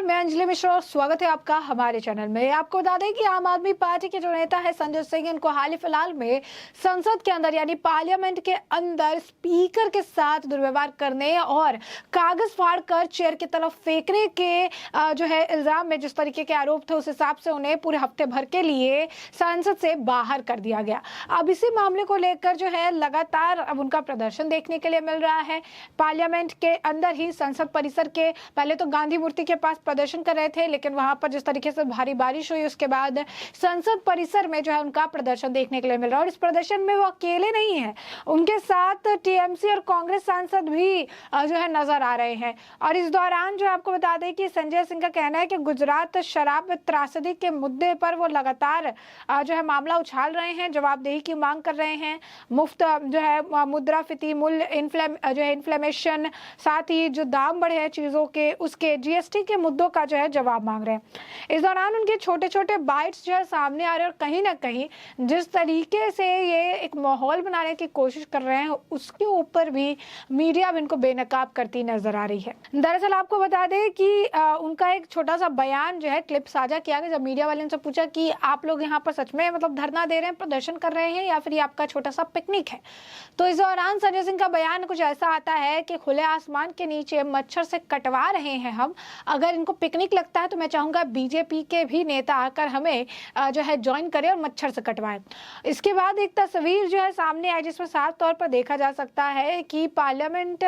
मैं अंजलि मिश्रा और स्वागत है आपका हमारे चैनल में। आपको बता दें कि आम आदमी पार्टी के जो नेता है संजय सिंह, इनको हाल ही फिलहाल में संसद के अंदर यानी पार्लियामेंट के अंदर स्पीकर के साथ दुर्व्यवहार करने और कागज फाड़कर चेयर की तरफ फेंकने के जो है इल्जाम में जिस तरीके के आरोप थे, उस हिसाब से उन्हें पूरे हफ्ते भर के लिए संसद से बाहर कर दिया गया। अब इसी मामले को लेकर जो है लगातार अब उनका प्रदर्शन देखने के लिए मिल रहा है। पार्लियामेंट के अंदर ही संसद परिसर के पहले तो गांधी मूर्ति के पास प्रदर्शन कर रहे थे, लेकिन वहां पर जिस तरीके से भारी बारिश हुई उसके बाद संसद परिसर में जो है उनका प्रदर्शन देखने के लिए मिल रहा है। और इस प्रदर्शन में वो अकेले नहीं है, उनके साथ टीएमसी और कांग्रेस सांसद भी जो है नजर आ रहे हैं। और इस दौरान जो आपको बता दें कि संजय सिंह का कहना है कि गुजरात शराब त्रासदी के मुद्दे पर वो लगातार जो है मामला उछाल रहे हैं, जवाबदेही की मांग कर रहे हैं। मुफ्त जो है मुद्रास्फीति, मूल्य इन्फ्लेमेशन, साथ ही जो दाम बढ़े हैं चीजों के, उसके जीएसटी के मुद्दों का जो है जवाब मांग रहे हैं। इस दौरान उनके छोटे छोटे बाइट्स जो है सामने आ रहे हैं और कहीं ना कहीं जिस तरीके से ये एक माहौल बनाने की कोशिश कर रहे हैं, उसके ऊपर भी मीडिया अब इनको बेनकाब करती नजर आ रही है। दरअसल आपको बता दें कि उनका एक छोटा सा बयान जो है क्लिप साझा किया गया, जब मीडिया वाले उनसे पूछा कि आप लोग यहाँ पर सच में मतलब धरना दे रहे हैं, प्रदर्शन कर रहे हैं, या फिर ये आपका छोटा सा पिकनिक है। तो इस दौरान संजय सिंह का बयान कुछ ऐसा आता है कि खुले आसमान के नीचे मच्छर से कटवा रहे हैं हम, अगर इनको पिकनिक लगता है तो मैं चाहूंगा बीजेपी के भी नेता आकर हमें जो है ज्वाइन करें और मच्छर से कटवाएं। इसके बाद एक तस्वीर जो है सामने आई जिसमें साफ तौर पर देखा जा सकता है कि पार्लियामेंट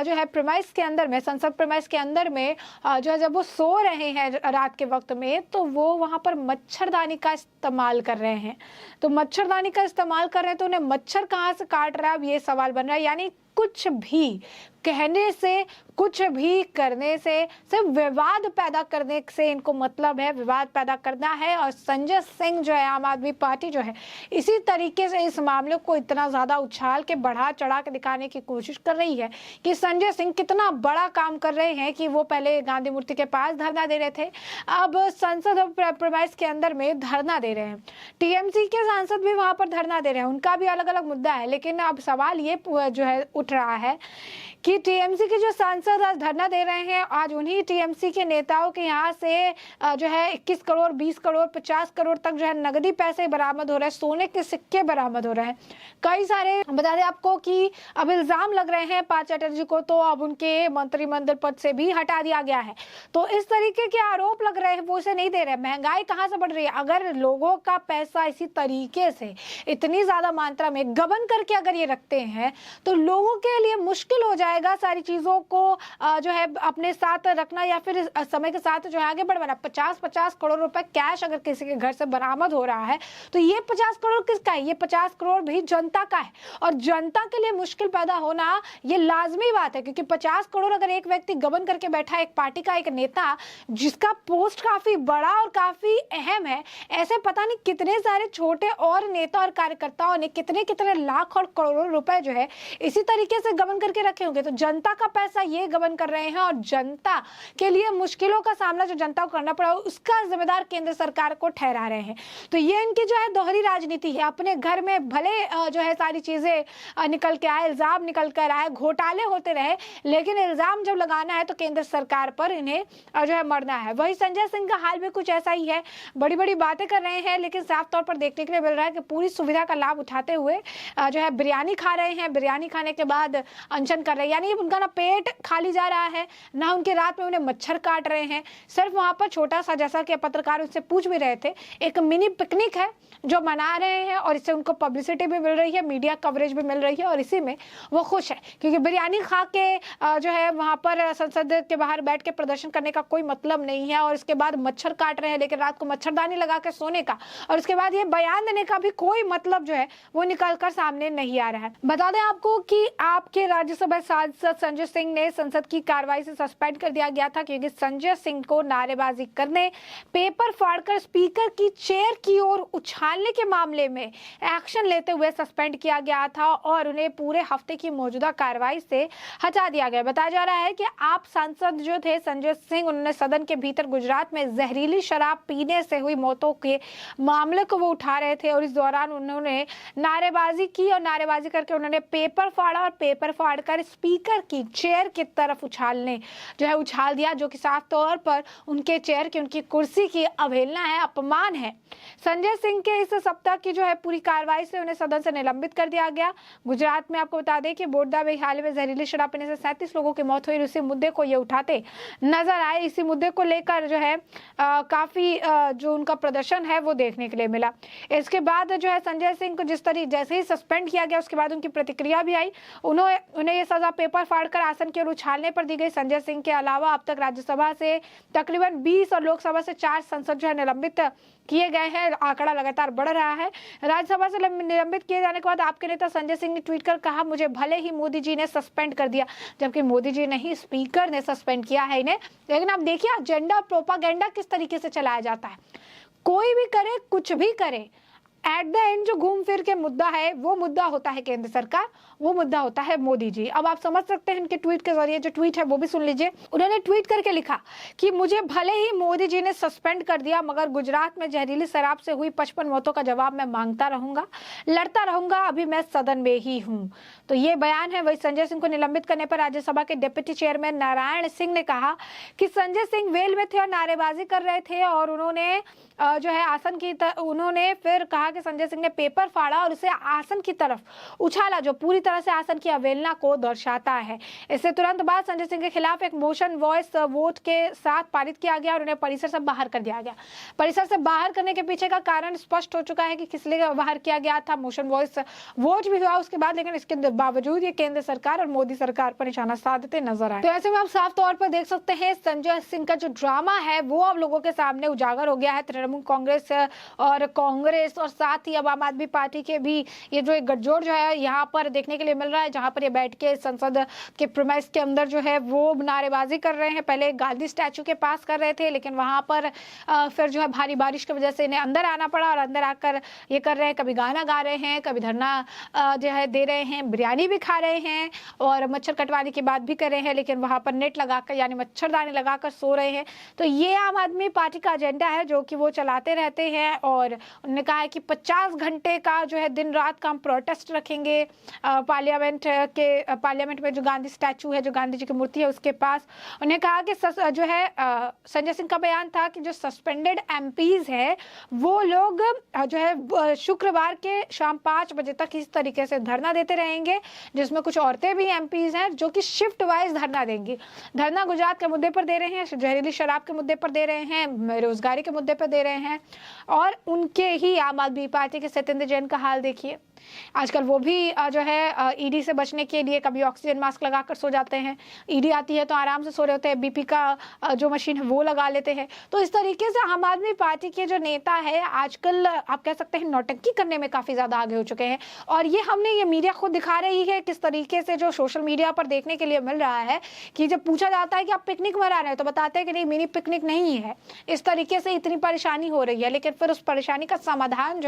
जो है प्रीमाइस के अंदर में, संसद प्रीमाइस के अंदर में जो है जब वो सो रहे हैं रात के वक्त में, तो वो वहां पर मच्छरदानी का इस्तेमाल कर रहे हैं। तो मच्छरदानी का इस्तेमाल कर रहे हैं तो उन्हें मच्छर कहाँ से काट रहा है, अब ये सवाल बन रहा है। यानी कुछ भी कहने से, कुछ भी करने से, सिर्फ विवाद पैदा करने से इनको मतलब है, विवाद पैदा करना है। और संजय सिंह जो है, आम आदमी पार्टी जो है, इसी तरीके से इस मामले को इतना ज्यादा उछाल के बढ़ा चढ़ा के दिखाने की कोशिश कर रही है कि संजय सिंह कितना बड़ा काम कर रहे हैं कि वो पहले गांधी मूर्ति के पास धरना दे रहे थे, अब संसद प्रीमाइस के अंदर में धरना दे रहे हैं। टीएमसी के सांसद भी वहां पर धरना दे रहे हैं, उनका भी अलग अलग मुद्दा है। लेकिन अब सवाल ये जो है उठ रहा है कि टीएमसी के जो सांसद आज धरना दे रहे हैं, आज उन्हीं टीएमसी के नेताओं के यहाँ से जो है 21 करोड़, 20 करोड़, 50 करोड़ तक जो है नगदी पैसे बरामद हो रहे हैं, सोने के सिक्के बरामद हो रहे हैं। कई सारे बता दें आपको कि अब इल्जाम लग रहे हैं पार्थ चटर्जी को, तो अब उनके मंत्रिमंडल पद से भी हटा दिया गया है। तो इस तरीके के आरोप लग रहे हैं, वो उसे नहीं दे रहे। महंगाई कहाँ से बढ़ रही है? अगर लोगों का पैसा इसी तरीके से इतनी ज्यादा मात्रा में गबन करके अगर ये रखते हैं तो लोगों के लिए मुश्किल हो जाएगा सारी चीजों को जो है अपने साथ रखना या फिर समय के साथ जो है आगे बढ़वाना। 50-50 करोड़ रुपए कैश अगर किसी के घर से बरामद हो रहा है तो ये 50 करोड़ किसका है? ये 50 करोड़ भी जनता का है। और जनता के लिए मुश्किल पैदा होना ये लाजमी बात है, क्योंकि 50 करोड़ अगर एक व्यक्ति गबन करके बैठा है, एक पार्टी का एक नेता जिसका पोस्ट काफी बड़ा और काफी अहम है, ऐसे पता नहीं कितने सारे छोटे और नेता और कार्यकर्ताओं ने कितने कितने लाख और करोड़ों रुपए जो है इसी तरीके से गबन करके रखे होंगे। तो जनता का पैसा ये गबन कर रहे हैं और जनता के लिए मुश्किलों का सामना जो जनता को करना पड़ा उसका जिम्मेदार केंद्र सरकार को ठहरा रहे हैं। तो ये इनकी जो है दोहरी राजनीति है। अपने घर में भले जो है सारी चीजें निकल के आए, इल्जाम निकल कर आए, घोटाले होते रहे, लेकिन इल्जाम जब लगाना है तो केंद्र सरकार पर इन्हें जो है मरना है। वही संजय सिंह का हाल भी कुछ ऐसा ही है, बड़ी बड़ी बातें कर रहे हैं, लेकिन साफ तौर पर देखने के लिए मिल रहा है कि पूरी सुविधा का लाभ उठाते हुए जो है बिरयानी खा रहे हैं, बिरयानी खाने के बाद अनशन कर रहे हैं। यानी उनका ना पेट खाली जा रहा है, ना उनके रात में उन्हें मच्छर काट रहे हैं। सिर्फ वहां पर छोटा सा, जैसा कि पत्रकार उससे पूछ भी रहे थे, एक मिनी पिकनिक है जो मना रहे हैं और इससे उनको पब्लिसिटी भी मिल रही है, मीडिया कवरेज भी मिल रही है और इसी में वो खुश है, क्योंकि बिरयानी खा के जो है वहां पर संसद के बाहर बैठ के प्रदर्शन करने का कोई मतलब नहीं है। और इसके बाद मच्छर काट रहे हैं, लेकिन रात को मच्छरदानी लगा के सोने का और उसके बाद ये बयान देने का भी कोई मतलब जो है वो निकल कर सामने नहीं आ रहा है। बता दें आपको कि आपके राज्यसभा सांसद संजय सिंह ने संसद की कार्रवाई से सस्पेंड कर दिया गया था, क्योंकि संजय सिंह को नारेबाजी करने, पेपर फाड़कर स्पीकर की चेयर की ओर उछालने के मामले में एक्शन लेते हुए सस्पेंड किया गया था और उन्हें पूरे हफ्ते की मौजूदा कार्रवाई से हटा दिया गया। बताया जा रहा है कि आप सांसद जो थे संजय सिंह, उन्होंने सदन के भीतर गुजरात में जहरीली शराब पीने से हुई मौतों के मामले को वो उठा रहे थे और इस दौरान उन्होंने नारेबाजी की और नारेबाजी करके उन्होंने पेपर फाड़ा और पेपर फाड़कर स्पीकर स्पीकर की चेयर की तरफ उछाल दिया, जो कि साफ तौर पर उनके चेयर की, उनकी कुर्सी की अवहेलना है, अपमान है। संजय सिंह के इस सप्ताह की पूरी कार्रवाई से उन्हें सदन से निलंबित कर दिया गया। गुजरात में आपको बता दें कि बोडदा में हाल में जहरीली शराब पीने से 37 लोगों की मौत हुई। उसी मुद्दे को ये उठाते नजर आए। इसी मुद्दे को लेकर काफी जो उनका प्रदर्शन है वो देखने के लिए मिला। इसके बाद संजय सिंह को जैसे ही सस्पेंड किया गया, उसके बाद उनकी प्रतिक्रिया भी आई। उन्हें ये सजा पेपर फाड़कर आसन की ओर उछालने पर दी गई। संजय सिंह के अलावा अब तक राज्यसभा से तकरीबन 20 और लोकसभा से 4 सांसद निलंबित किए गए हैं। आंकड़ा लगातार बढ़ रहा है। राज्यसभा से निलंबित किए जाने के बाद आपके नेता संजय सिंह ने ट्वीट कर कहा, मुझे भले ही मोदी जी ने सस्पेंड कर दिया, जबकि मोदी जी नहीं, स्पीकर ने सस्पेंड किया है इन्हें। लेकिन आप देखिए एजेंडा, प्रोपागेंडा किस तरीके से चलाया जाता है। कोई भी करे, कुछ भी करे, एट द एंड जो घूम फिर के मुद्दा है वो मुद्दा होता है केंद्र सरकार, वो मुद्दा होता है मोदी जी। अब आप समझ सकते हैं इनके ट्वीट के जरिए, जो ट्वीट है वो भी सुन लीजिए। उन्होंने ट्वीट करके लिखा कि मुझे भले ही मोदी जी ने सस्पेंड कर दिया, मगर गुजरात में जहरीली शराब से हुई 55 मौतों का जवाब मैं मांगता रहूंगा, लड़ता रहूंगा, अभी मैं सदन में ही हूं। तो ये बयान है। वही संजय सिंह को निलंबित करने पर राज्यसभा के डिप्टी चेयरमैन नारायण सिंह ने कहा कि संजय सिंह वेल में थे और नारेबाजी कर रहे थे, और उन्होंने उन्होंने फिर कहा कि संजय सिंह ने पेपर फाड़ा और उसे आसन की तरफ उछाला, जो पूरी तरह से आसन की अवहेलना को दर्शाता है। इससे तुरंत बाद संजय सिंह के खिलाफ एक मोशन वॉइस वोट के साथ पारित किया गया और उन्हें परिसर से बाहर कर दिया गया। परिसर से बाहर करने के पीछे का कारण स्पष्ट हो चुका है कि किस लिए बाहर किया गया था। मोशन वॉइस वोट भी हुआ उसके बाद, लेकिन इसके बावजूद ये केंद्र सरकार और मोदी सरकार पर निशाना साधते नजर आए। तो ऐसे में आप साफ तौर पर देख सकते हैं संजय सिंह का जो ड्रामा है वो अब लोगों के सामने उजागर हो गया है। तृणमूल कांग्रेस और साथ ही अब आम आदमी पार्टी के भी ये जो एक गठजोड़ है यहाँ पर देखने के लिए मिल रहा है, जहाँ पर ये बैठ के संसद के प्रीमाइस के अंदर वो नारेबाजी कर रहे हैं। पहले गांधी स्टैचू के पास कर रहे थे, लेकिन वहां पर फिर भारी बारिश की वजह से इन्हें अंदर आना पड़ा और अंदर आकर ये कर रहे हैं, कभी गाना गा रहे हैं, कभी धरना दे रहे हैं, बिरयानी भी खा रहे हैं और मच्छर कटवाने की बात भी कर रहे हैं, लेकिन वहां पर नेट लगाकर यानी मच्छरदानी लगाकर सो रहे हैं। तो ये आम आदमी पार्टी का एजेंडा है जो कि वो चलाते रहते हैं। और उन्होंने कहा है कि 50 घंटे का दिन रात का हम प्रोटेस्ट रखेंगे पार्लियामेंट में जो गांधी स्टैचू है, जो गांधी जी की मूर्ति है, उसके पास। उन्हें कहा कि संजय सिंह का बयान था कि जो सस्पेंडेड एमपीज है वो लोग शुक्रवार के शाम 5 बजे तक इस तरीके से धरना देते रहेंगे, जिसमें कुछ औरतें भी एमपीज हैं जो कि शिफ्ट वाइज धरना देंगी। धरना गुजरात के मुद्दे पर दे रहे हैं, जहरीली शराब के मुद्दे पर दे रहे हैं, बेरोजगारी के मुद्दे पर दे रहे हैं। और उनके ही आम आदमी पार्टी के सत्येंद्र जैन का हाल देखिए। आजकल वो भी ईडी से बचने के लिए कभी ऑक्सीजन मास्क लगाकर सो जाते हैं, ईडी आती है तो आराम से सो रहे होते हैं, बीपी का जो मशीन है वो लगा लेते हैं। तो इस तरीके से आम आदमी पार्टी के जो नेता है आजकल आप कह सकते हैं नौटंकी करने में काफी ज्यादा आगे हो चुके हैं। और ये मीडिया खुद दिखा रही है किस तरीके से, जो सोशल मीडिया पर देखने के लिए मिल रहा है कि जब पूछा जाता है कि आप पिकनिक मना रहे हैं तो बताते हैं कि नहीं, मिनी पिकनिक नहीं है, इस तरीके से इतनी परेशानी हो रही है। लेकिन फिर उस परेशानी का समाधान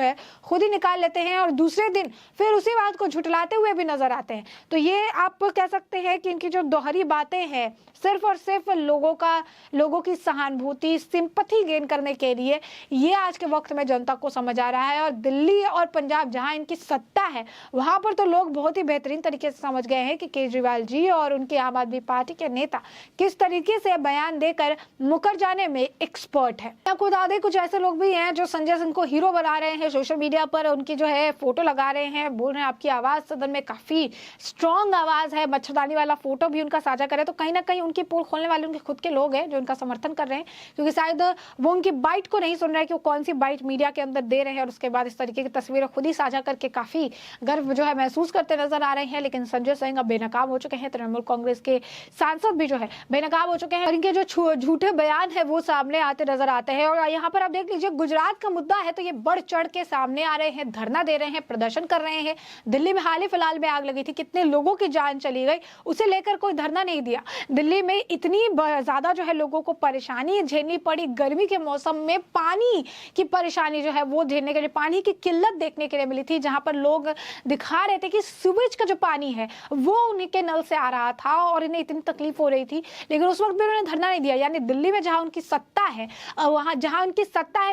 खुद ही निकाल लेते हैं और दूसरे दिन फिर उसी बात को झुठलाते हुए भी नजर आते हैं। तो ये आप कह सकते हैं कि इनकी जो दोहरी बातें हैं सिर्फ और सिर्फ लोगों की सहानुभूति, सिंपैथी गेन करने के लिए ये आज के वक्त में जनता को समझ आ रहा है। और दिल्ली और पंजाब जहां इनकी सत्ता है वहां पर तो लोग बहुत ही बेहतरीन तरीके से समझ गए हैं कि केजरीवाल जी और उनके आम आदमी पार्टी के नेता किस तरीके से बयान देकर मुकर जाने में एक्सपर्ट है। आपको बता दें कुछ ऐसे लोग भी हैं जो संजय सिंह को हीरो बना रहे हैं, सोशल मीडिया पर उनकी फोटो लगा रहे हैं, बोल रहे हैं आपकी आवाज सदन में काफी स्ट्रॉन्ग आवाज है, मच्छरदानी वाला फोटो भी उनका साझा करे। तो कहीं ना कहीं उनकी पोल खोलने वाले उनके खुद के लोग हैं जो उनका समर्थन कर रहे हैं, क्योंकि शायद वो उनकी बाइट को नहीं सुन रहे हैं कि वो कौन सी बाइट मीडिया के अंदर दे रहे हैं और उसके बाद इस तरीके की तस्वीरें खुद ही साझा करके काफी गर्व महसूस करते नजर आ रहे हैं। लेकिन संजय सिंह अब बेनकाब हो चुके हैं, तृणमूल कांग्रेस के सांसद भी बेनकाब हो चुके हैं और इनके जो झूठे बयान है वो सामने आते नजर आते हैं। और यहाँ पर आप देख लीजिए गुजरात का मुद्दा है तो ये बढ़ चढ़ के सामने आ रहे हैं, धरना दे रहे हैं, प्रदर्शन कर रहे हैं। दिल्ली में हाल ही फिलहाल में आग लगी थी, कितने लोगों की जान चली गई, उसे लेकर कोई धरना नहीं दिया। दिल्ली में इतनी ज्यादा लोगों को परेशानी झेलनी पड़ी, गर्मी के मौसम में पानी की परेशानी वो झेलने के लिए, पानी की किल्लत देखने के लिए मिली थी, जहां पर लोग दिखा रहे थे कि सीवेज का जो पानी है वो उनके नल से आ रहा था और इन्हें इतनी तकलीफ हो रही थी। लेकिन उस वक्त भी उन्होंने धरना नहीं दिया। यानी दिल्ली में जहां उनकी सत्ता है,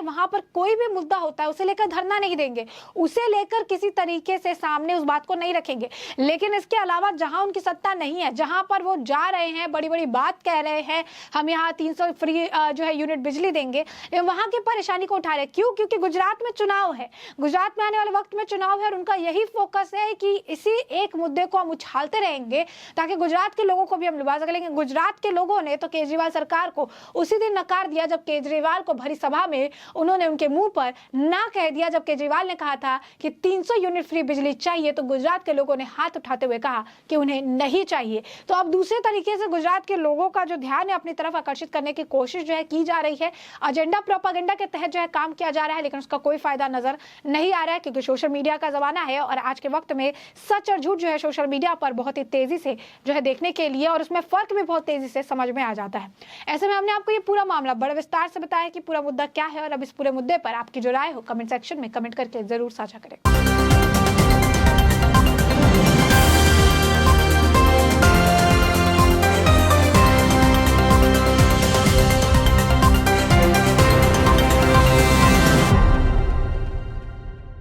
वहां पर कोई भी मुद्दा होता है उसे लेकर धरना नहीं देंगे, उसे लेकर किसी तरीके से सामने उस बात को नहीं रखेंगे। लेकिन इसके अलावा जहां उनकी सत्ता नहीं है, जहां पर वो जा रहे हैं, बड़ी बड़ी बात कह रहे हैं, हम यहाँ 300 फ्री जो है यूनिट बिजली देंगे, वहां की परेशानी को उठा रहे। क्यों? क्योंकि गुजरात में चुनाव है, गुजरात में आने वाले वक्त में चुनाव है और उनका यही फोकस है कि इसी एक मुद्दे को हम उछालते रहेंगे ताकि गुजरात के लोगों को भी हम लुभा सकें। लेकिन गुजरात के लोगों ने तो केजरीवाल सरकार को उसी दिन नकार दिया जब केजरीवाल को भरी सभा में उन्होंने उनके मुंह पर ना कह दिया। जब केजरीवाल ने कहा था कि 300 यूनिट फ्री बिजली चाहिए तो गुजरात के लोगों ने हाथ उठाते हुए कहा कि उन्हें नहीं चाहिए। तो अब दूसरे तरीके से गुजरात के लोगों का जो ध्यान है अपनी तरफ आकर्षित करने की कोशिश जो है की जा रही है, एजेंडा प्रोपेगेंडा के तहत जो है काम किया जा रहा है, लेकिन उसका कोई फायदा नजर नहीं आ रहा है क्योंकि सोशल मीडिया का जमाना है और आज के वक्त में सच और झूठ जो है सोशल मीडिया पर बहुत ही तेजी से जो है देखने के लिए और उसमें फर्क भी बहुत तेजी से समझ में आ जाता है। ऐसे में हमने आपको ये पूरा मामला बड़े विस्तार से बताया कि पूरा मुद्दा क्या है और अब इस पूरे मुद्दे पर आपकी जो राय हो कमेंट सेक्शन में कमेंट करके जरूर साझा करें।